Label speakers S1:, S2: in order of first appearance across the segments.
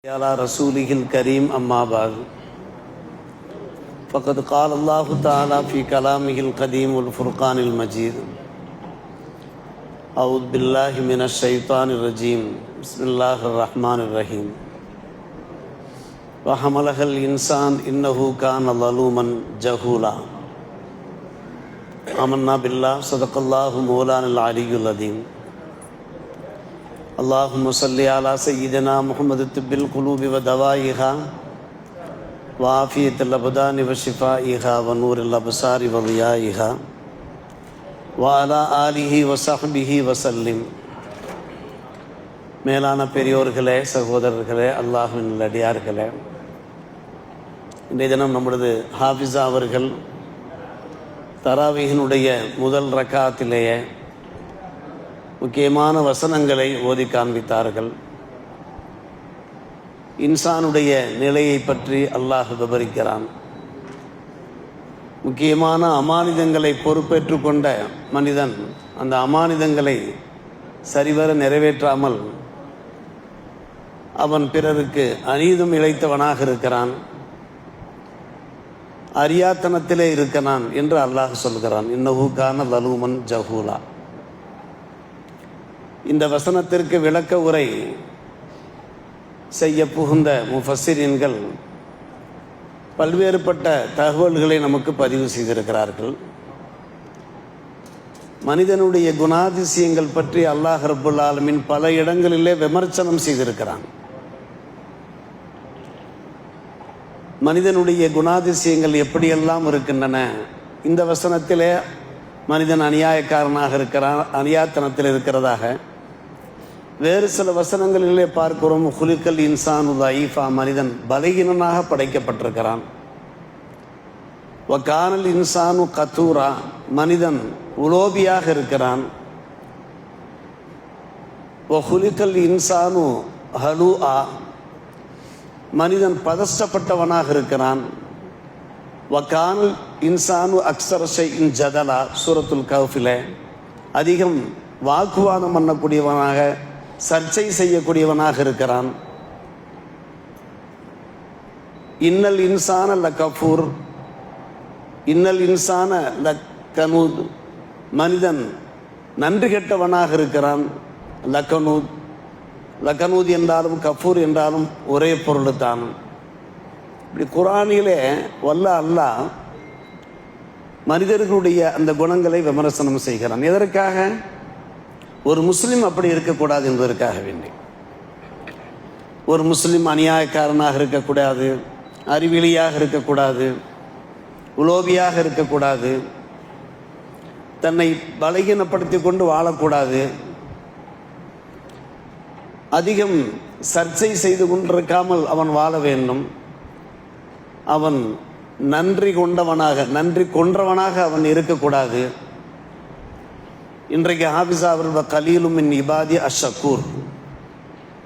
S1: على رسوله الكريم أما بعد فقد قال الله تعالى في كلامه القديم والفرقان المجيد أعوذ بالله من الشيطان الرجيم بسم الله الرحمن الرحيم وحملها الإنسان إنه كان ظلوما جهولا آمنا بالله صدق الله مولانا العلي العظيم اللهم صل على سيدنا محمد طب القلوب ودوائها وعافية الأبدان وشفائها ونور الأبصار وضيائها وعلى آله وصحبه وسلم. மேலான பெரியோர்களே, சகோதரர்களே, அல்லாஹ்வின் நல்லடியார்களே, இன்றைய தினம் நம்முடைய ஹாஃபிஸா அவர்கள் தராவீஹினுடைய முதல் ரக்காத்திலேயே முக்கியமான வசனங்களை ஓதி காண்பித்தார்கள். இன்சானுடைய நிலையை பற்றி அல்லாஹ் விவரிக்கிறான். முக்கியமான அமானிதங்களை பொறுப்பேற்று கொண்ட மனிதன் அந்த அமானிதங்களை சரிவர நிறைவேற்றாமல் அவன் பிறருக்கு அநீதம் இழைத்தவனாக இருக்கிறான், அறியாத்தனத்திலே இருக்கிறான் என்று அல்லாஹ் சொல்கிறான். இன்னஹு கான லலூமன் ஜஹூலா. இந்த வசனத்திற்கு விளக்க உரை செய்ய புகுந்த முஃபஸ்ஸிரீன்கள் பல்வேறுபட்ட தகவல்களை நமக்கு பதிவு செய்திருக்கிறார்கள். மனிதனுடைய குணாதிசயங்கள் பற்றி அல்லாஹ் ரப்புல் ஆலமீன் பல இடங்களிலே விமர்சனம் செய்திருக்கிறான். மனிதனுடைய குணாதிசயங்கள் எப்படியெல்லாம் இருக்கின்றன, இந்த வசனத்திலே மனிதன் அநியாயக்காரனாக இருக்கிறான், அநியாயத்தனத்தில் இருக்கிறதாக வேறு சில வசனங்களிலே பார்க்கிறோம். குலிக்கல் இன்சானு தைஃபா, மனிதன் பலகீனனாக படைக்கப்பட்டிருக்கிறான். வகானல் இன்சானு கத்தூரா, மனிதன் உலோபியாக இருக்கிறான். வகுலிக்கல் இன்சானு ஹலூஆ, மனிதன் பதஷ்டப்பட்டவனாக இருக்கிறான். வகானல் இன்சானு அக்ஸர ஷைஇன் ஜதலா, சூரத்துல் கஹ்ஃபிலே அதிகம் வாக்குவாதம் பண்ணக்கூடியவனாக, சர்ச்சை செய்யக்கூடியவனாக இருக்கிறான். இன்னல் இன்சான லகஃபூர், இன்னல் இன்சான லகனூத், மனிதன் நன்றி கெட்டவனாக இருக்கிறான். லகனூத், லகனூத் என்றாலும் கஃபூர் என்றாலும் ஒரே பொருள் தான். இப்படி குர்ஆனிலே வல்ல அல்லாஹ் மனிதர்களுடைய அந்த குணங்களை விமர்சனம் செய்கிறான். எதற்காக? ஒரு முஸ்லிம் அப்படி இருக்கக்கூடாது என்பதற்காக வேண்டி. ஒரு முஸ்லிம் அநியாயக்காரனாக இருக்கக்கூடாது, அறிவிலியாக இருக்கக்கூடாது, உலோபியாக இருக்கக்கூடாது, தன்னை பலகீனப்படுத்தி கொண்டு வாழக்கூடாது, அதிகம் சர்ச்சை செய்து கொண்டிருக்காமல் அவன் வாழ வேண்டும். அவன் நன்றி கொண்டவனாக, நன்றி கொன்றவனாக அவன் இருக்கக்கூடாது. இன்றைக்கு ஹாஃபிஸா அவர்கள் கலீலும் மின் இபாதி அஷ்ஷக்கூர்,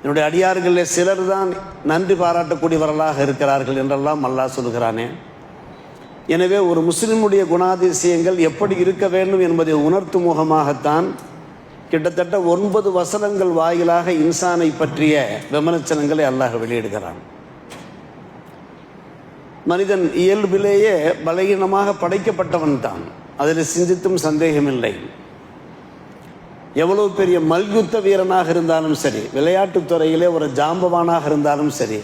S1: என்னுடைய அடியார்களில் சிலர் தான் நன்றி பாராட்டக்கூடியவர்களாக இருக்கிறார்கள் என்றெல்லாம் அல்லாஹ் சொல்கிறானே. எனவே ஒரு முஸ்லிமுடைய குணாதிசயங்கள் எப்படி இருக்க வேண்டும் என்பதை உணர்த்தும் முகமாகத்தான் கிட்டத்தட்ட 9 வசனங்கள் வாயிலாக இன்சானை பற்றிய விமர்சனங்களை அல்லாஹ் வெளியிடுகிறான். மனிதன் இயல்பிலேயே பலகீனமாக படைக்கப்பட்டவன் தான், அதில் சிந்தித்தும் சந்தேகமில்லை. எவ்வளவு பெரிய மல்யுத்த வீரனாக இருந்தாலும் சரி, விளையாட்டுத் துறையிலே ஒரு ஜாம்பவானாக இருந்தாலும் சரி,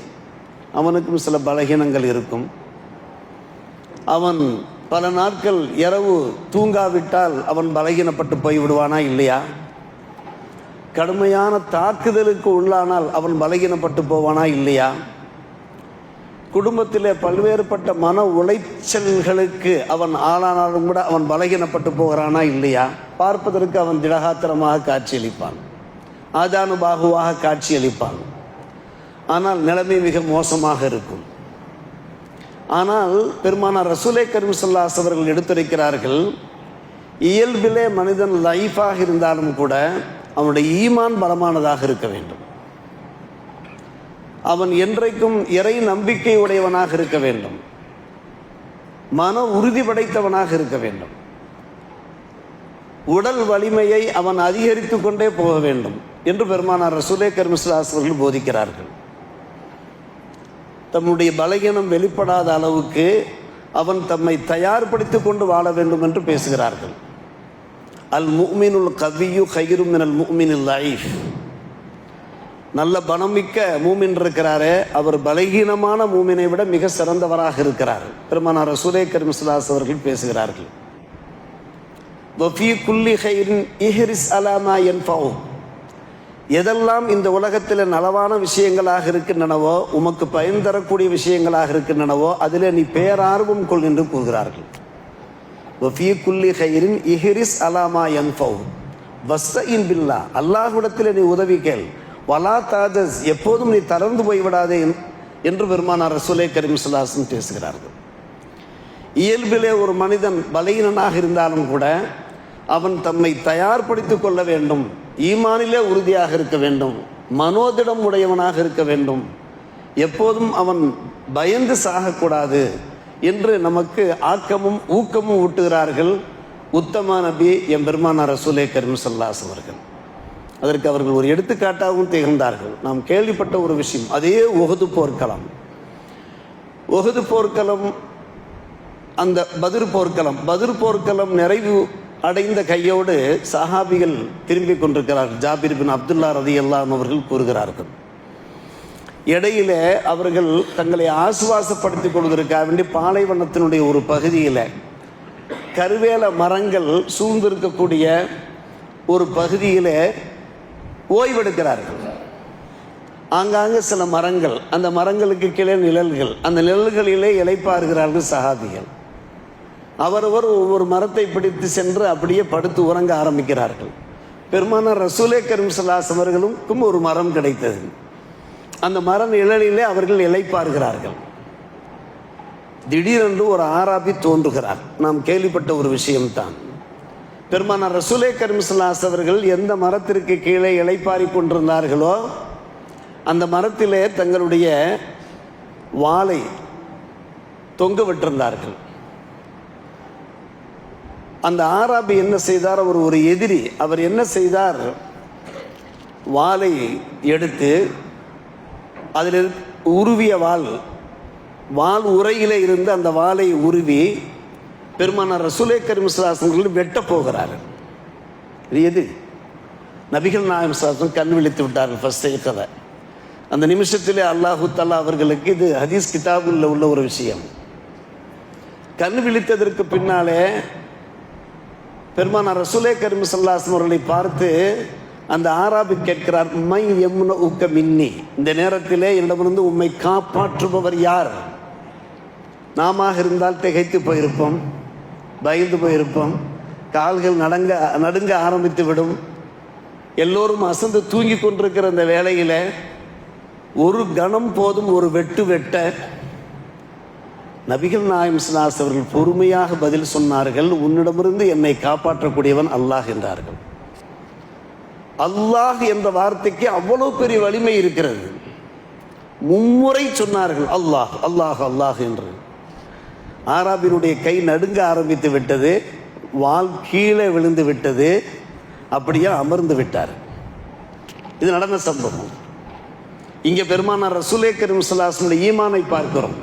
S1: அவனுக்கும் சில பலகீனங்கள் இருக்கும். அவன் பல நாட்கள் இரவு தூங்காவிட்டால் அவன் பலகீனப்பட்டு போய்விடுவானா இல்லையா? கடுமையான தாக்குதலுக்கு உள்ளானால் அவன் பலகீனப்பட்டு போவானா இல்லையா? குடும்பத்திலே பல்வேறுபட்ட மன உளைச்சல்களுக்கு அவன் ஆளானாலும் கூட அவன் பலகீனப்பட்டு போகிறானா இல்லையா? பார்ப்பதற்கு அவன் திடகாத்திரமாக காட்சியளிப்பான், ஆஜானுபாகுவாக காட்சியளிப்பான். ஆனால் நிலைமை மிக மோசமாக இருக்கும். ஆனால் பெருமானார் ரசூலே கரீம் ஸல்லல்லாஹு அலைஹி வஸல்லம் அவர்கள் எடுத்துரைக்கிறார்கள், இயல்பிலே மனிதன் லைஃபாக இருந்தாலும் கூட அவனுடைய ஈமான் பலமானதாக இருக்க வேண்டும். அவன் என்றைக்கும் இறை நம்பிக்கை உடையவனாக இருக்க வேண்டும், மன உறுதி படைத்தவனாக இருக்க வேண்டும். உடல் வலிமையை அவன் அதிகரித்து கொண்டே போக வேண்டும் என்று பெருமானார் ரசூலே கரீம் ஸல்லல்லாஹு அலைஹி வஸல்லம் அவர்கள் போதிக்கிறார்கள். தம்முடைய பலகீனம் வெளிப்படாத அளவுக்கு அவன் தம்மை தயார்படுத்தி கொண்டு வாழ வேண்டும் என்று பேசுகிறார்கள். அல் முஃமினுல் கவியு கைரும் மினல் முஃமினில் லைஃப். நல்ல பணமிக்க மூமின் இருக்கிறாரே, அவர் பலகீனமான மூமினை விட மிக சிறந்தவராக இருக்கிறார். பெருமானார் ரசூலே கரீம் ஸல்லல்லாஹு அலைஹி வஸல்லம் அவர்கள் பேசுகிறார்கள், வஃபீ குல்லி கைரின் இஹ்ரிஸ் அலா மா யன்ஃபஉ. எதெல்லாம் இந்த உலகத்தில் நலவான விஷயங்களாக இருக்கின்றனவோ, உமக்கு பயன் தரக்கூடிய விஷயங்களாக இருக்கின்றனவோ, அதில் நீ பேரார்வம் கொள் என்று கூறுகிறார்கள். வஃபீ குல்லி கைரின் இஹ்ரிஸ் அலா மா யன்ஃபஉ வஸ்தஇன் பில்லாஹ். அல்லாஹ்விடத்தில் நீ உதவி கேள். வலா தாஜஸ், எப்போதும் நீ தளர்ந்து போய்விடாதே என்று பெருமானார் ரசூலே கரீம் ஸல்லல்லாஹு அலைஹி வஸல்லம் பேசுகிறார்கள். இயல்பிலே ஒரு மனிதன் பலகீனனாக இருந்தாலும் கூட அவன் தம்மை தயார்படுத்திக் கொள்ள வேண்டும், ஈமானிலே உறுதியாக இருக்க வேண்டும், மனோதிடம் உடையவனாக இருக்க வேண்டும், எப்போதும் அவன் பயந்து சாகக்கூடாது என்று நமக்கு ஆக்கமும் ஊக்கமும் ஊட்டுகிறார்கள் உத்தம நபி எம் பெருமானார் ரசூலே கரீம் ஸல்லல்லாஹு அலைஹி வஸல்லம் அவர்கள். அதற்கு அவர்கள் ஒரு எடுத்துக்காட்டாகவும் திகழ்ந்தார்கள். நாம் கேள்விப்பட்ட ஒரு விஷயம், அதே உஹது போர்க்களம். உஹது போர்க்களம், அந்த பத்ர் போர்க்களம் நிறைவு அடைந்த கையோடு சஹாபிகள் திரும்பி கொண்டிருக்கிறார்கள். ஜாபிர் பின் அப்துல்லா ரலியல்லாஹு அன்ஹு அவர்கள் கூறுகிறார்கள், இடையிலே அவர்கள் தங்களை ஆசுவாசப்படுத்திக் கொள்வதற்காக வேண்டி பாலைவனத்தினுடைய ஒரு பகுதியில் கருவேல மரங்கள் சூழ்ந்திருக்கக்கூடிய ஒரு பகுதியில் ஓய்வெடுக்கிறார்கள். ஆங்காங்க சில மரங்கள், அந்த மரங்களுக்கு கீழே நிழல்கள், அந்த நிழல்களிலே இளைப்பாறுகிறார்கள் சஹாபிகள். அவரவர் ஒவ்வொரு மரத்தை பிடித்து சென்று அப்படியே படுத்து உறங்க ஆரம்பிக்கிறார்கள். பெருமானார் ரசூலே கரீம் ஸல்லல்லாஹு அலைஹி வஸல்லம் அவர்களுக்கும் ஒரு மரம் கிடைத்தது. அந்த மர நிழலிலே அவர்கள் இளைப்பாறுகிறார்கள். திடீரென்று ஒரு ஆராபி தோன்றுகிறார். நாம் கேள்விப்பட்ட ஒரு விஷயம்தான். பெருமானார் ரசூலே கரீம் ஸல்லல்லாஹு அலைஹி வஸல்லம் அவர்கள் எந்த மரத்திற்கு கீழே இளைப்பாரி கொண்டிருந்தார்களோ அந்த மரத்திலே தங்களுடைய வாளை தொங்க விட்டிருந்தார்கள். அந்த ஆராபி என்ன செய்தார்? அவர் ஒரு எதிரி. அவர் என்ன செய்தார்? வாளை எடுத்து அதில் உருவிய வாள் உரையிலே இருந்து அந்த வாளை உருவி பெருமானார் ரசூலே கரீம் ஸல்லல்லாஹு அலைஹி வஸல்லம் வெட்ட போகிறார். இது எது? நபிகள் நாயகம் ஸல்லல்லாஹு அலைஹி வஸல்லம் கண் விழித்து விட்டார்கள். ஃபர்ஸ்ட் கதை அந்த நிமிஷத்திலே அல்லாஹு தஆலா அவர்களுக்கு, இது ஹதீஸ் கிதாபுல உள்ள ஒரு விஷயம், கண் விழித்ததற்கு பின்னாலே பெருமானார் ரசூலே கரீம் ஸல்லல்லாஹு அலைஹி வஸல்லம் அவர்களை பார்த்து அந்த ஆராபி கேட்கிறார், மை யம்ன உக்க மின்னி, இந்த நேரத்திலே என்னிடமிருந்து உம்மை காப்பாற்றுபவர் யார்? நாம இருந்தால் திகைத்து போயிருப்போம், பயந்து போயிருப்போம், கால்கள் நடுங்க ஆரம்பித்து விடும். எல்லோரும் அசந்து தூங்கி கொண்டிருக்கிற அந்த வேளையில் ஒரு கணம் போதும் ஒரு வெட்ட நபிகள் நாயகம் ஸல்லல்லாஹு அலைஹி வஸல்லம் அவர்கள் பொறுமையாக பதில் சொன்னார்கள், உன்னிடமிருந்து என்னை காப்பாற்றக்கூடியவன் அல்லாஹ் என்றார்கள். அல்லாஹ் என்ற வார்த்தைக்கு அவ்வளவு பெரிய வலிமை இருக்கிறது. மும்முறை சொன்னார்கள் அல்லாஹ் அல்லாஹ் அல்லாஹ் என்று. ஆராபினுடைய கை நடுங்க ஆரம்பித்து விட்டது, வாள் கீழே விழுந்து விட்டது, அப்படியே அமர்ந்து விட்டார். இது நடந்த சம்பவம். இங்கே பெருமானார் ரசூலே கரீம் ஸல்லல்லாஹு அலைஹி வஸல்லம் ஈமானை பார்க்கிறோம்.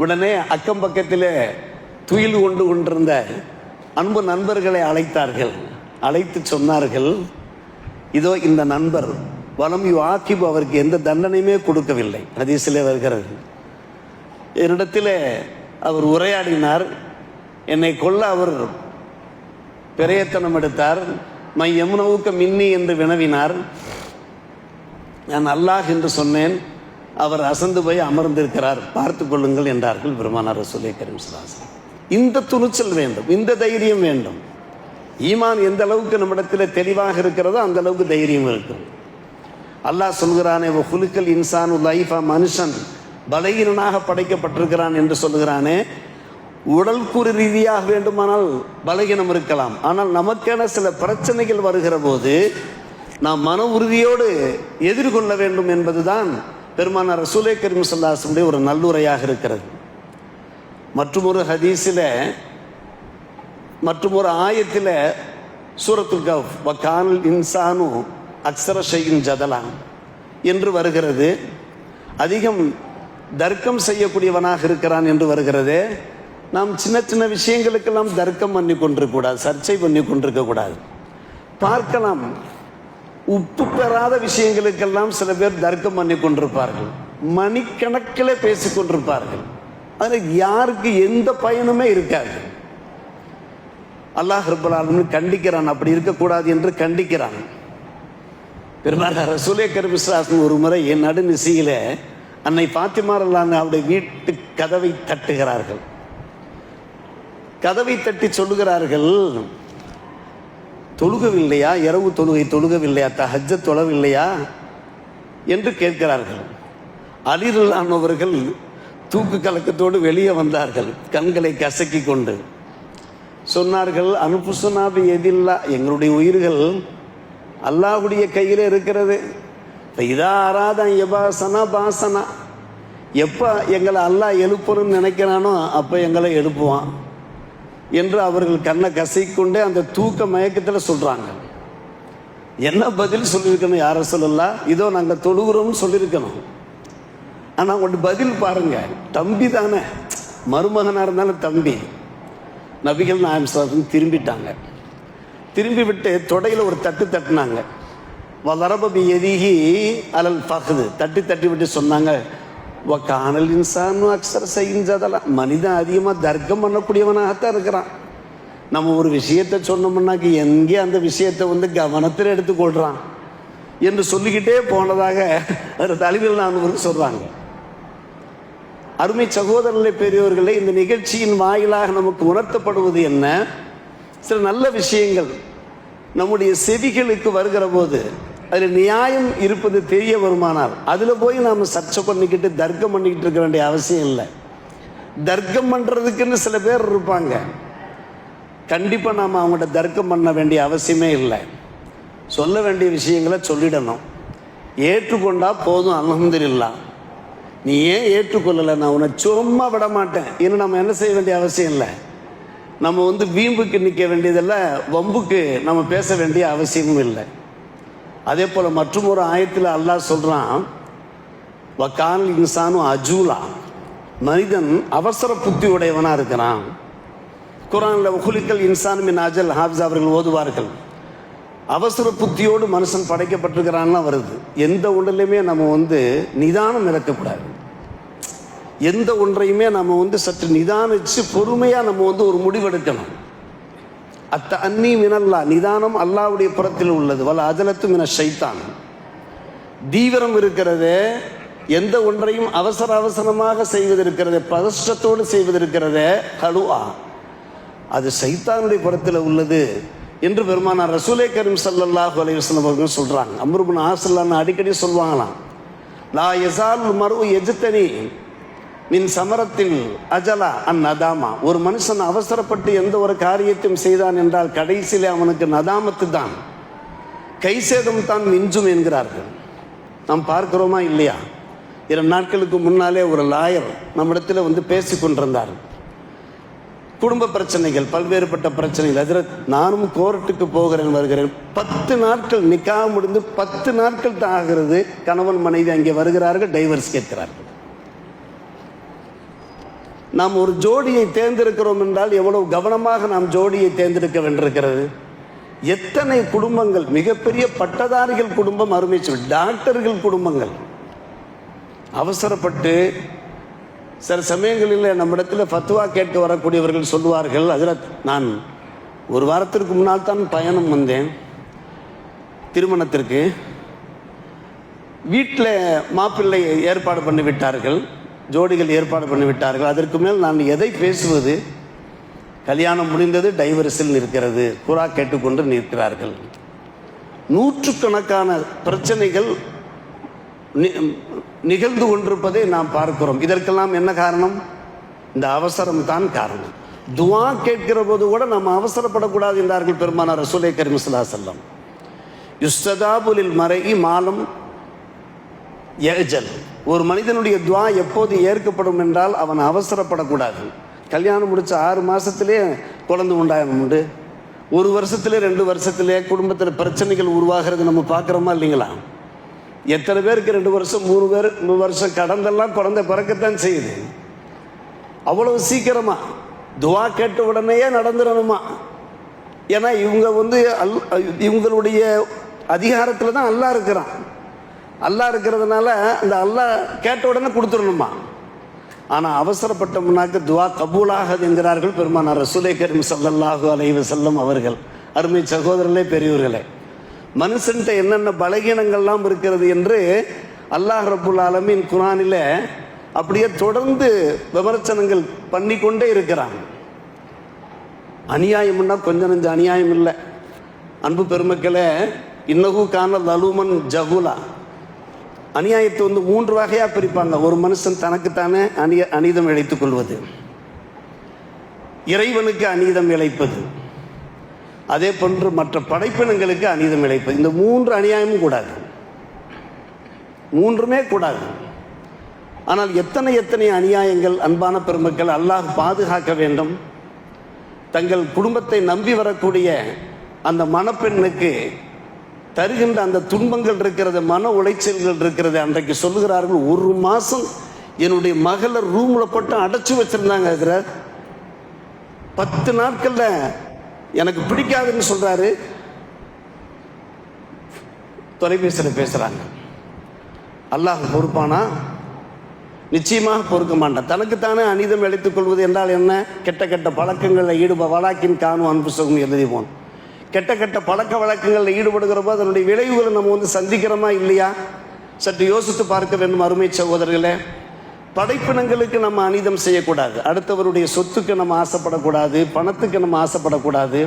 S1: உடனே அக்கம் பக்கத்திலே துயில் கொண்டிருந்த அன்பு நண்பர்களை அழைத்தார்கள். அழைத்து சொன்னார்கள், இதோ இந்த நண்பர் வலம் யுஆகிபு, அவருக்கு எந்த தண்டனையுமே கொடுக்கவில்லை. ஹதீஸிலே வருகிறது, என்னிடத்திலே அவர் உரையாடினார், என்னை கொல்ல அவர் பிரயத்தனம் எடுத்தார், மை யம்னவுக்க மின்னி என்று வினவினார், நான் அல்லாஹ் என்று சொன்னேன், அவர் அசந்து போய் அமர்ந்திருக்கிறார், பார்த்து கொள்ளுங்கள் என்றார்கள் பெருமானார் ரசூலே கரீம் ஸல்லல்லாஹு அலைஹி வஸல்லம். இந்த துணிச்சல் வேண்டும், இந்த தைரியம் வேண்டும். ஈமான் எந்த அளவுக்கு நம்மிடத்தில் தெளிவாக இருக்கிறதோ அந்த அளவுக்கு தைரியம் இருக்கும். அல்லாஹ் சொல்கிறானே, ஹுலுக்கல் இன்சானு லைஃபா, மனுஷன் பலகீனனாக படைக்கப்பட்டிருக்கிறான் என்று சொல்லுகிறானே. உடல் கூறு ரீதியாக வேண்டுமானால் பலகீனம் இருக்கலாம், ஆனால் நமக்கென சில பிரச்சனைகள் வருகிற போது நாம் மன உறுதியோடு எதிர்கொள்ள வேண்டும் என்பதுதான் பெருமானார் ரசூலே கரீம் ஸல்லல்லாஹு அலைஹி வஸல்லம் ஒரு நல்லுரையாக இருக்கிறது. மற்றொரு ஹதீஸில், மற்றொரு ஆயத்தில் சூரத்துல் கஹ்ஃப் வகானல் இன்சானு அக்ஸர ஷைஇன் ஜதலா என்று வருகிறது. அதிகம் தர்க்கம் செய்யக்கூடியவனாக இருக்கிறான் என்று வருகிறது. நாம் சின்ன சின்ன விஷயங்களுக்கெல்லாம் தர்க்கம் பண்ணி கொண்டிருக்கக்கூடாது, சர்ச்சை பண்ணி கொண்டிருக்கக்கூடாது. பார்க்கலாம், உப்பு பெறாத விஷயங்களுக்கெல்லாம் சில பேர் தர்க்கம் பண்ணி கொண்டிருப்பார்கள், மணிக்கணக்கில் பேசி கொண்டிருப்பார்கள். அதில் யாருக்கு எந்த பயனுமே இருக்காது. அல்லாஹ் ரப்பல் ஆலமீன் கண்டிக்கிறான், அப்படி இருக்கக்கூடாது என்று கண்டிக்கிறான். பெருமானார் ரசூலே கரீம் ஸல்லல்லாஹு அலைஹி வஸல்லம் ஒரு முறை என் நடுநிசையில அன்னை ஃபாத்திமா ரலியல்லாஹு அவருடைய வீட்டு கதவை தட்டுகிறார்கள். கதவை தட்டி சொல்லுகிறார்கள், தொழுகவில்லையா, இரவு தொழுகை தொழுகவில்லையா, தஹஜ்ஜத் தொழவில்லையா என்று கேட்கிறார்கள். அலி ரலியல்லாஹு அவர்கள் தூக்கு கலக்கத்தோடு வெளியே வந்தார்கள், கண்களை கசக்கி கொண்டு சொன்னார்கள், அனுப்புசுனாபி எதில்லா, எங்களுடைய உயிர்கள் அல்லாஹ்வுடைய கையில் இருக்கிறது. இதா ஆராதன் எபாசனா பாசனா, எப்போ எங்களை அல்லாஹ் எழுப்பணும்னு நினைக்கிறானோ அப்போ எங்களை எழுப்புவான் என்று அவர்கள் கண்ணை கசைக்கொண்டே அந்த தூக்க மயக்கத்தில் சொல்கிறாங்க. என்ன பதில் சொல்லியிருக்கணும் யார சொல்லலாம், இதோ நாங்கள் தொழுகிறோம்னு சொல்லியிருக்கணும். ஆனால் ஒன்று பதில் பாருங்க, தம்பி தானே, மருமகனாக இருந்தாலும் தம்பி. நபிகள் நாயகம் ஸல்லல்லாஹு அலைஹி வஸல்லம் திரும்பிட்டாங்க. திரும்பி விட்டு தொடையில் ஒரு தட்டு தட்டினாங்க. வலரபி எதிகி அலல் ஃபஹ்து, தட்டி தட்டி விட்டு சொன்னாங்க, கானல் இன்சானு அக்ஸர் செய்ஞ்சதெல்லாம், மனிதன் அதிகமாக தர்க்கம் பண்ணக்கூடியவனாகத்தான் இருக்கிறான். நம்ம ஒரு விஷயத்தை சொன்னோம்னாக்கி எங்கே அந்த விஷயத்தை கவனத்தில் எடுத்துக்கொள்கிறான் என்று சொல்லிக்கிட்டே போனதாக தலைவில் நான் சொல்கிறாங்க. அருமை சகோதரர்களே, பெரியவர்களே, இந்த நிகழ்ச்சியின் வாயிலாக நமக்கு உணர்த்தப்படுவது என்ன? சில நல்ல விஷயங்கள் நம்முடைய செவிகளுக்கு வருகிற போது அதில் நியாயம் இருப்பது தெரிய வருமானால் அதில் போய் நாம் சர்ச்சை பண்ணிக்கிட்டு தர்க்கம் பண்ணிக்கிட்டு இருக்க வேண்டிய அவசியம் இல்லை. தர்க்கம் பண்ணுறதுக்குன்னு சில பேர் இருப்பாங்க, கண்டிப்பாக நாம் அவங்கள்ட்ட தர்க்கம் பண்ண வேண்டிய அவசியமே இல்லை. சொல்ல வேண்டிய விஷயங்களை சொல்லிடணும். ஏற்றுக்கொண்டா போதும், அல்ஹம்துலில்லாஹ். நீ ஏன் ஏற்றுக்கொள்ளலை, நான் உன்னை சும்மா விட மாட்டேன் இன்னும் நம்ம என்ன செய்ய வேண்டிய அவசியம் இல்லை. நம்ம வீம்புக்கு நிற்க வேண்டியதில்லை, வம்புக்கு நம்ம பேச வேண்டிய அவசியமும் இல்லை. அதே போல் மற்றும் ஒரு ஆயத்தில் அல்லாஹ் சொல்கிறான், வக்கானல் இன்சானு அஜூலா, மனிதன் அவசர புத்தி உடையவனாக இருக்கிறான். குர்ஆனில் உஹுலிக்கல் இன்சான் மின் அஜல், ஹாஃபிஸ் அவர்கள் ஓதுவார்கள். அவசர புத்தியோடு மனுஷன் படைக்கப்பட்டிருக்கிறான்லாம் வருது. எந்த ஒன்றிலையுமே நம்ம நிதானம் இழக்கக்கூடாது. எந்த ஒன்றையுமே நம்ம சற்று நிதானிச்சு பொறுமையாக நம்ம ஒரு முடிவெடுக்கணும். அத்த அன்னி மினல்லா, நிதானம் அல்லாஹ்வுடைய புறத்தில் உள்ளது. வல அஜலத்து மின ஷைத்தான், தீவிரம் இருக்கிறது. எந்த ஒன்றையும் அவசர அவசரமாக செய்வதற்கிறது, பதஷ்டத்தோடு செய்வதற்கிறது, ஹலுவா, அது ஷைத்தானுடைய புறத்தில் உள்ளது என்று பெருமானார் ரசூலே கரீம் ஸல்லல்லாஹு அலைஹி வஸல்லம் அவர்கள் சொல்கிறாங்க. அம்ர் இப்னு ஆஸ் அடிக்கடி சொல்லுவாங்களாம், லா யஸால் மர்உ யஜ்தனி மின் சமரத்தில் அஜலா அன் நதாமா, ஒரு மனுஷன் அவசரப்பட்டு எந்த ஒரு காரியத்தையும் செய்தான் என்றால் கடைசியிலே அவனுக்கு நதாமத்து தான், கைசேதம் தான் மிஞ்சும் என்கிறார்கள். நாம் பார்க்கிறோமா இல்லையா? 2 நாட்களுக்கு முன்னாலே ஒரு லாயர் நம்மிடத்தில் பேசி கொண்டிருந்தார். குடும்ப பிரச்சனைகள், பல்வேறுபட்ட பிரச்சனைகள். அதில் நானும் கோர்ட்டுக்கு போகிறேன் வருகிறேன். 10 நாட்கள் நிக்கா முடிந்து 10 நாட்கள் தான் ஆகிறது. கணவன் மனைவி அங்கே வருகிறார்கள், டைவர்ஸ் கேட்கிறார்கள். நாம் ஒரு ஜோடியை தேர்ந்தெடுக்கிறோம் என்றால் எவ்வளவு கவனமாக நாம் ஜோடியை தேர்ந்தெடுக்க வேண்டியிருக்கிறது. எத்தனை குடும்பங்கள், மிகப்பெரிய பட்டதாரிகள் குடும்பம், அருமை டாக்டர்கள் குடும்பங்கள் அவசரப்பட்டு சில சமயங்களில் நம்மிடத்தில் ஃபத்வா கேட்க வரக்கூடியவர்கள் சொல்லுவார்கள், அதில் நான் 1 வாரத்திற்கு முன்னால் தான் பயணம் வந்தேன் திருமணத்திற்கு. வீட்டில் மாப்பிள்ளை ஏற்பாடு பண்ணிவிட்டார்கள், ஜோடிகள் ஏற்பாடு பண்ணிவிட்டார்கள். அதற்கு மேல் நான் எதை பேசுவது? கல்யாணம் முடிந்தது, டைவர்ஸில் நிற்கிறது, குரா கேட்டுக்கொண்டு நிற்கிறார்கள். 100கணக்கான பிரச்சனைகள் நிகழ்ந்து கொண்டிருப்பதை நாம் பார்க்கிறோம். இதற்கெல்லாம் என்ன காரணம்? இந்த அவசரம் தான் காரணம். துவா கேட்கிற போது கூட நாம் அவசரப்படக்கூடாது என்றார்கள் பெருமானார் ரசூலே கரீம் ஸல்லல்லாஹு அலைஹி வஸல்லம். யுஸ்தஜாபு லில் மர்இ மாலம் யஜல், ஒரு மனிதனுடைய துவா எப்போது ஏற்கப்படும் என்றால் அவன் அவசரப்படக்கூடாது. கல்யாணம் முடிச்ச 6 மாதத்திலே குழந்தை உண்டாயம் உண்டு. 1 வருஷத்திலே 2 வருஷத்திலே குடும்பத்தில் பிரச்சனைகள் உருவாகிறது நம்ம பார்க்குறோமா இல்லைங்களா? எத்தனை பேருக்கு 2 வருஷம் 3 வருஷம் கடந்தெல்லாம் குழந்தை பிறக்கத்தான் செய்யுது. அவ்வளவு சீக்கிரமா துவா கேட்ட உடனேயே நடந்துடணுமா? ஏன்னா இவங்க இவங்களுடைய அதிகாரத்தில் தான் அல்லாஹ் இருக்கிறான். அல்லாஹ் இருக்கிறதுனால அந்த அல்லாஹ் கேட்ட உடனே கொடுத்துடணுமா? ஆனால் அவசரப்பட்டோம்னாக்க துவா கபூலாகாது என்கிறார்கள் பெருமானார் ரசூலே கரீம் ஸல்லல்லாஹு அலைஹி வஸல்லம் அவர்கள். அருமை சகோதரர்களே, பெரியோர்களே, மனுஷன்ட்ட என்னென்ன பலகீனங்கள்லாம் இருக்கிறது என்று அல்லாஹ் ரப்புல் ஆலமீன் குர்ஆனில் அப்படியே தொடர்ந்து விமர்சனங்கள் பண்ணி கொண்டே இருக்கிறாங்க. அநியாயம்னா கொஞ்சம் நஞ்ச அநியாயம் இல்லை. அன்பு பெருமக்களே, இன்னஹு கான லலூமன் ஜஹூலா. அநியாயத்தை 3 வகையாக பிரிப்பாங்க. ஒரு மனுஷன் தனக்குத்தானே அநீதம் இழைத்துக் கொள்வது, இறைவனுக்கு அநீதம் இழைப்பது, அதே போன்று மற்ற படைப்பினங்களுக்கு அநீதம் இழைப்பது. இந்த 3 அநியாயமும் கூடாது, 3மே கூடாது. ஆனால் எத்தனை அநியாயங்கள் அன்பான பெருமக்கள் அல்லாஹ் பாதுகாக்க வேண்டும். தங்கள் குடும்பத்தை நம்பி வரக்கூடிய அந்த மணப்பெண்ணுக்கு தருகின்ற அந்த துன்பங்கள் இருக்கிறது, மன உளைச்சல்கள் இருக்கிறது. அன்றைக்கு சொல்லுகிறார்கள், 1 மாதம் என்னுடைய மகளை ரூமில் போட்டு அடைச்சி வச்சிருந்தாங்க. அதில் 10 நாட்கள்ல எனக்கு பிடிக்காதுன்னு சொல்றாரு. தொலைபேசியில் பேசுறாங்க. அல்லாஹ் பொறுப்பானா? நிச்சயமாக பொறுக்க மாட்டான். தனக்குத்தானே அநீதம் இழைத்துக் கொள்வது என்றால் என்ன? கெட்ட பழக்கங்களில் வழக்கின் காணும் அன்புசகம் எழுதிவோம். கெட்ட பழக்க வழக்கங்களில் ஈடுபடுகிற போது அதனுடைய விளைவுகளை நம்ம சந்திக்கிறோமா இல்லையா? சற்று யோசித்து பார்க்க வேண்டும் அருமை சகோதரர்களே. படைப்பினங்களுக்கு நம்ம அநீதம் செய்யக்கூடாது. அடுத்தவருடைய சொத்துக்கு நம்ம ஆசைப்படக்கூடாது, பணத்துக்கு நம்ம ஆசைப்படக்கூடாது.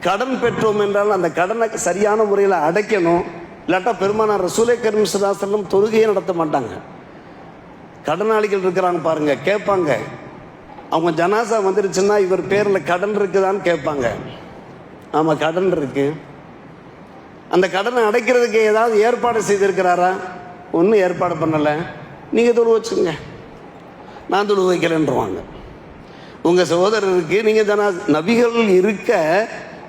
S1: கடன் பெற்றோம் என்றால் அந்த கடனை சரியான முறையில் அடைக்கணும். இல்லாட்டா பெருமானார் ரசூலே கரீம் ஸல்லல்லாஹு அலைஹி வஸல்லம் தொழுகையே நடத்த மாட்டாங்க. கடனாளிகள் இருக்கிறாங்க பாருங்க, கேட்பாங்க. அவங்க ஜனாசா வந்துருச்சுன்னா இவர் பேரில் கடன் இருக்குதான்னு கேட்பாங்க. ஆமாம், கடன் இருக்கு. அந்த கடனை அடைக்கிறதுக்கு ஏதாவது ஏற்பாடு செய்திருக்கிறாரா? ஒன்றும் ஏற்பாடு பண்ணலை. நீங்கள் தொழு வச்சுங்க, நான் தொழு வைக்கிறேன்றவாங்க. உங்கள் சகோதரருக்கு நீங்கள் நபிகள் இருக்க,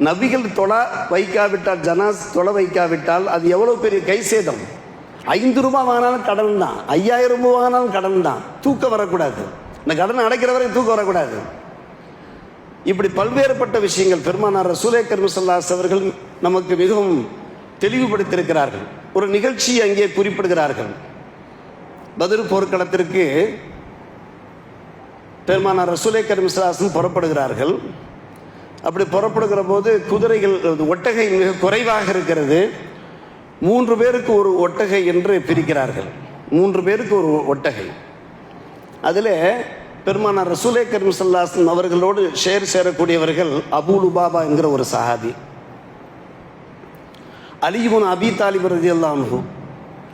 S1: நபிகள் தொலை வைக்காவிட்டால், தொலை வைக்காவிட்டால் அது எவ்வளோ பெரிய கை சேதம். 5 ரூபாய் வாங்கினாலும் கடன் தான், 5000 ரூபாய் வாங்கினாலும் கடன் தான். தூக்கம் வரக்கூடாது. இந்த கடனை அடைக்கிற வரை தூக்கம் வரக்கூடாது. இப்படி பல்வேறுபட்ட விஷயங்கள் பெருமானார் ரசூலே கரீம் ஸல்லல்லாஹு அலைஹி அவர்கள் நமக்கு மிகவும் தெளிவுபடுத்தியிருக்கிறார்கள். ஒரு நிகழ்ச்சி அங்கே குறிப்பிடுகிறார்கள். பத்ர் போர்க்களத்திற்கு பெருமானார் ரசூலே கரீம் ஸல்லல்லாஹு அலைஹி புறப்படுகிறார்கள். அப்படி புறப்படுகிற போது குதிரைகள், ஒட்டகை மிக குறைவாக இருக்கிறது. 3 பேருக்கு ஒரு ஒட்டகை என்று பிரிக்கிறார்கள். 3 பேருக்கு ஒரு ஒட்டகை. அதில் பெருமானார் ரசூலே கரீம் ஸல்லல்லாஹு அலைஹி வஸல்லம் அவர்களோடு சேரக்கூடியவர்கள் அபூ லுபாபா என்கிற ஒரு சஹாபி, அலி இப்னு அபீ தாலிப் ரலியல்லாஹு அன்ஹு,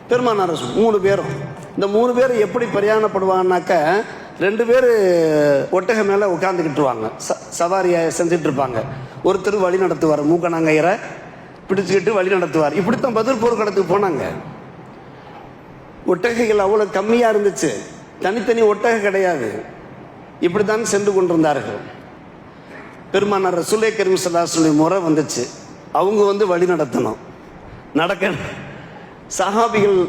S1: பெருமானார் ரசூல். 3 பேரும். இந்த 3 பேர் எப்படி பிரயாணப்படுவாங்கனாக்க, 2 பேர் ஒட்டகை மேலே உட்காந்துக்கிட்டுருவாங்க, சவாரியை செஞ்சுட்டு இருப்பாங்க. ஒருத்தர் வழி நடத்துவார், மூக்கணாங்கயிறை பிடிச்சிக்கிட்டு வழி நடத்துவார். இப்படித்தான் பத்ர் போர்க்களத்துக்கு போனாங்க. ஒட்டகைகள் அவ்வளோ கம்மியாக இருந்துச்சு, தனித்தனி ஒட்டகை கிடையாது. இப்படித்தான் சென்று கொண்டிருந்தார்கள். பெருமானார் ரசூலே கரீம் ஸல்லல்லாஹு அலைஹி வஸல்லம் முறை வந்துச்சு. அவங்க வழி நடத்தணும், நடக்க. சஹாபிகள்,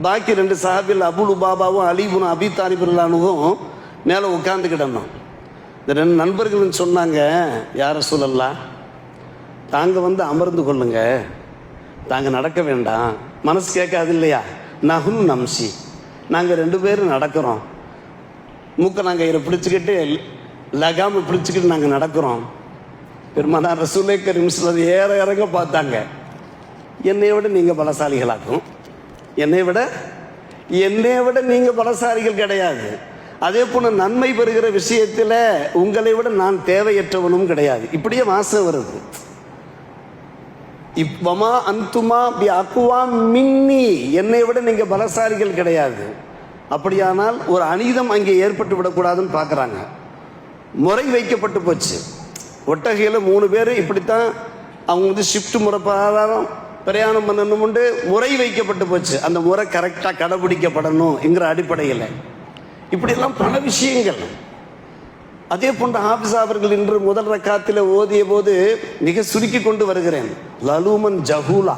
S1: பாக்கி 2 சஹாபிகள் அபூ லுபாபாவும் அலி இப்னு அபீ தாலிப் ரலியல்லாஹு மேலே உட்காந்துக்கிடணும். இந்த 2 நண்பர்கள் சொன்னாங்க, யா ரசூலல்லாஹ், தாங்க அமர்ந்து கொள்ளுங்க, தாங்க நடக்க வேண்டாம். மனசு கேட்காது இல்லையா? நஹ்னு நம்ஷி, நாங்கள் 2 பேரும் நடக்கிறோம். மூக்க நாங்கள் பிடிச்சிக்கிட்டு, லகாம பிடிச்சிக்கிட்டு நாங்கள் நடக்கிறோம். பெருமானார் ரசூலே கரீம் ஸல்லல்லாஹு அலைஹி வஸல்லம் இறங்க பார்த்தாங்க. என்னை விட நீங்கள் பலசாலிகளாக்கும், என்னை விட நீங்கள் பலசாலிகள் கிடையாது. அதே போல நன்மை பெறுகிற விஷயத்தில் உங்களை விட நான் தேவையற்றவனும் கிடையாது. இப்படியே வாசம் வருது. இப்பமா அந்துமா பி அக்குவா மின்னி, என்னை விட நீங்க பலசாலிகள் கிடையாது. அப்படியானால் ஒரு அநீதம் அங்கே ஏற்பட்டு விடக்கூடாதுன்னு பார்க்குறாங்க. முறை வைக்கப்பட்டு போச்சு. ஒட்டகையில் 3 பேர் இப்படித்தான் அவங்க ஷிஃப்ட் முறை பிரகாரம் பிரயாணம் பண்ணணும்னு முறை வைக்கப்பட்டு போச்சு. அந்த முறை கரெக்டாக கடைபிடிக்கப்படணும் என்கிற அடிப்படையில் இப்படியெல்லாம் பல விஷயங்கள். அதே போன்ற ஹாஃபிஸ் அவர்கள் இன்று முதல் ரக்காத்தில் ஓதிய போது மிக சுருக்கி கொண்டு வருகிறேன். லலூமன் ஜஹூலா,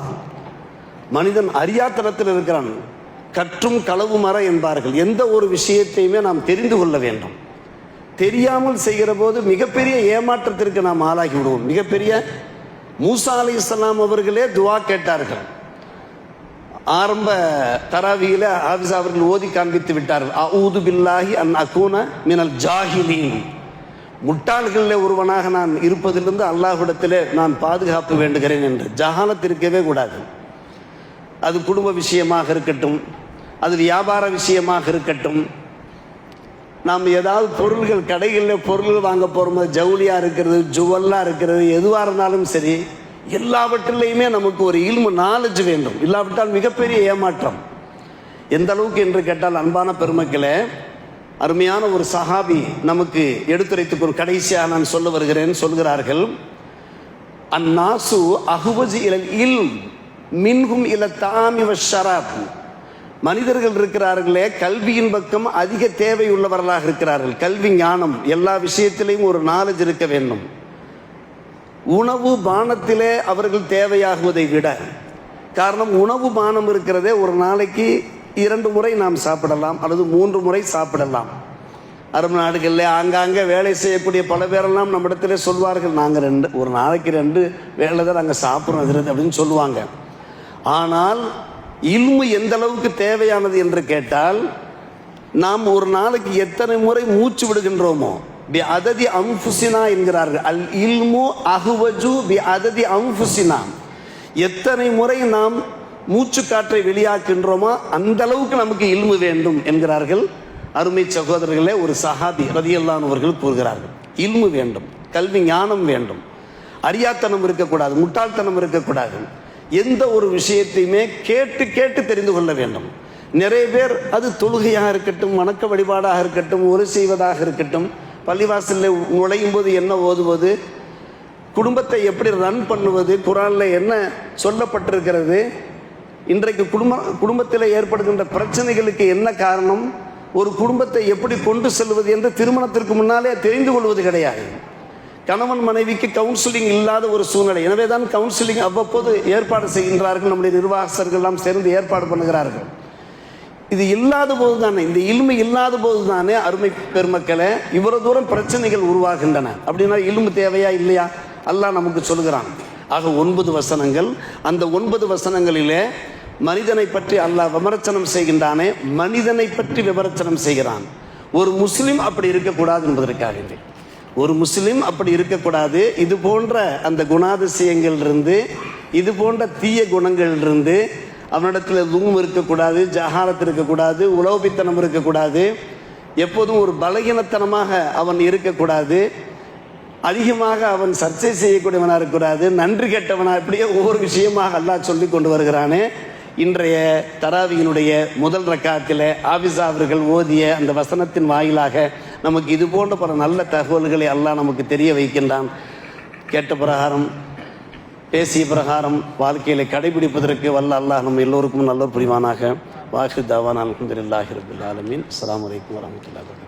S1: மனிதன் அறியாத்தனத்தில் இருக்கிறான். கற்றும் களவு மற என்பார்கள். எந்த ஒரு விஷயத்தையுமே நாம் தெரிந்து கொள்ள வேண்டும். தெரியாமல் செய்கிற போது மிகப்பெரிய ஏமாற்றத்திற்கு நாம் ஆளாகி விடுவோம். மிகப்பெரிய மூசா அலைஹிஸ்ஸலாம் அவர்களே துவா கேட்டார்கள். ஆரம்ப தராவியில ஹாஃபிஸ் அவர்கள் ஓதி காண்பித்து விட்டார்கள். அஊது பில்லாஹி அன் அகூன மினல் ஜாஹிலீன், முட்டாள்களில் ஒருவனாக நான் இருப்பதிலிருந்து அல்லாஹ்விடத்திலே நான் பாதுகாப்பு வேண்டுகிறேன் என்று. ஜஹாலத் இருக்கவே கூடாது. அது குடும்ப விஷயமாக இருக்கட்டும், அது வியாபார விஷயமாக இருக்கட்டும், நாம் ஏதாவது பொருள்கள் கடைகளில் பொருள்கள் வாங்க போகும்போது ஜவுளியாக இருக்கிறது, ஜுவல்லாக இருக்கிறது, எதுவாக இருந்தாலும் சரி, எல்லாவற்றிலையுமே நமக்கு ஒரு இல்மு நாலேஜ் வேண்டும். இல்லாவிட்டால் மிகப்பெரிய ஏமாற்றம். எந்த அளவுக்கு என்று கேட்டால், அன்பான பெருமக்களே, அருமையான ஒரு சஹாபி நமக்கு எடுத்துரைத்துக் கடைசியாக நான் சொல்ல வருகிறேன். சொல்கிறார்கள், அந்நாசு அஹ்வஜு இலல் இல்ம் மின்ஹும் இல தாமி வஷ்ஷராப். மனிதர்கள் இருக்கிறார்களே, கல்வியின் பக்கம் அதிக தேவையுள்ளவர்களாக இருக்கிறார்கள். கல்வி ஞானம், எல்லா விஷயத்திலையும் ஒரு நாலேஜ் இருக்க வேண்டும். உணவு பானத்திலே அவர்கள் தேவையாகுவதை விட, காரணம் உணவு பானம் இருக்கிறதே, ஒரு நாளைக்கு 2 முறை நாம் சாப்பிடலாம் அல்லது 3 முறை சாப்பிடலாம். அரபு நாடுகளில் ஆங்காங்கே வேலை செய்யக்கூடிய பல பேரெல்லாம் நம்ம இடத்துல சொல்வார்கள், நாங்கள் ஒரு நாளைக்கு 2 வேலை தான் நாங்கள் சாப்பிட்றோம் அப்படின்னு சொல்லுவாங்க. ஆனால் இல்மு எந்த அளவுக்கு தேவையானது என்று கேட்டால், நாம் ஒரு நாளைக்கு எத்தனை முறை மூச்சு விடுகின்றோமோ, பி அததி அம்புசினா என்கிறார்கள். அல் இல்மு அஹ்வஜு பி அததி அம்புசினா. எத்தனை முறை நாம் மூச்சு காற்றை வெளியாக்கின்றோமோ அந்த அளவுக்கு நமக்கு இல்மு வேண்டும் என்கிறார்கள் அருமை சகோதரர்களே. ஒரு சஹாபி ரலியல்லாஹு அன்ஹு அவர்கள் கூறுகிறார்கள், இல்மு வேண்டும், கல்வி ஞானம் வேண்டும், அறியாத்தனம் இருக்கக்கூடாது, முட்டாள்தனம் இருக்கக்கூடாது. எந்த ஒரு விஷயத்தையுமே கேட்டு கேட்டு தெரிந்து கொள்ள வேண்டும். நிறைய பேர் அது தொழுகையாக இருக்கட்டும், வணக்க வழிபாடாக இருக்கட்டும், ஒரு செய்வதாக இருக்கட்டும், பள்ளிவாசலில் நுழையும் போது என்ன ஓதுவது, குடும்பத்தை எப்படி ரன் பண்ணுவது, குர்ஆனில் என்ன சொல்லப்பட்டிருக்கிறது, இன்றைக்கு குடும்பத்தில் ஏற்படுகின்ற பிரச்சனைகளுக்கு என்ன காரணம், ஒரு குடும்பத்தை எப்படி கொண்டு செல்வது என்று திருமணத்திற்கு முன்னாலே தெரிந்து கொள்வது கிடையாது. கணவன் மனைவிக்கு கவுன்சிலிங் இல்லாத ஒரு சூழ்நிலை. எனவே தான் கவுன்சிலிங் அவ்வப்போது ஏற்பாடு செய்கின்றார்கள். நம்முடைய நிர்வாகஸ்தர்கள் எல்லாம் சேர்ந்து ஏற்பாடு பண்ணுகிறார்கள். இது இல்லாத போது தானே, இந்த இல்மு இல்லாத போது தானே அருமை பெருமக்களே இவ்வளவு தூரம் பிரச்சனைகள் உருவாகின்றன. அப்படின்னா இல்மு தேவையா இல்லையா? அல்லாஹ் நமக்கு சொல்கிறான். ஆக 9 வசனங்கள். அந்த 9 வசனங்களிலே மனிதனை பற்றி அல்லாஹ் விமர்சனம் செய்கின்றானே, மனிதனை பற்றி விமர்சனம் செய்கிறான். ஒரு முஸ்லிம் அப்படி இருக்கக்கூடாது என்பதற்காக இல்லை. ஒரு முஸ்லிம் அப்படி இருக்கக்கூடாது. இது போன்ற அந்த குணாதிசயங்கள் இருந்து, இது போன்ற தீய குணங்கள் இருந்து, அவனிடத்தில் தும் இருக்கக்கூடாது, ஜஹாலத் இருக்கக்கூடாது, உலோபித்தனம் இருக்கக்கூடாது, எப்போதும் ஒரு பலகீனத்தனமாக அவன் இருக்கக்கூடாது, அதிகமாக அவன் சர்ச்சை செய்யக்கூடியவனாக இருக்கக்கூடாது, நன்றி கெட்டவனா, இப்படியே ஒவ்வொரு விஷயமாக அல்லாஹ் சொல்லி கொண்டு வருகிறானே. இன்றைய தராவியினுடைய முதல் ரக்காத்தில் ஆபிசா அவர்கள் ஓதிய அந்த வசனத்தின் வாயிலாக நமக்கு இது போன்ற பல நல்ல தகவல்களை அல்லாஹ் நமக்கு தெரிய வைக்கின்றான். கேட்ட பிரகாரம், பேசிய பிரகாரம் வாழ்க்கையில் கடைபிடிப்பதற்கு வல்ல அல்லாஹ் நம்ம எல்லோருக்கும் நல்ல புரிவானாக. வாஹிர் தாவானா அல்ஹம்துலில்லாஹி ரப்பில் ஆலமீன். அஸ்ஸலாமு அலைக்கும் வரஹ்மத்துல்லாஹி வபரகாத்துஹு.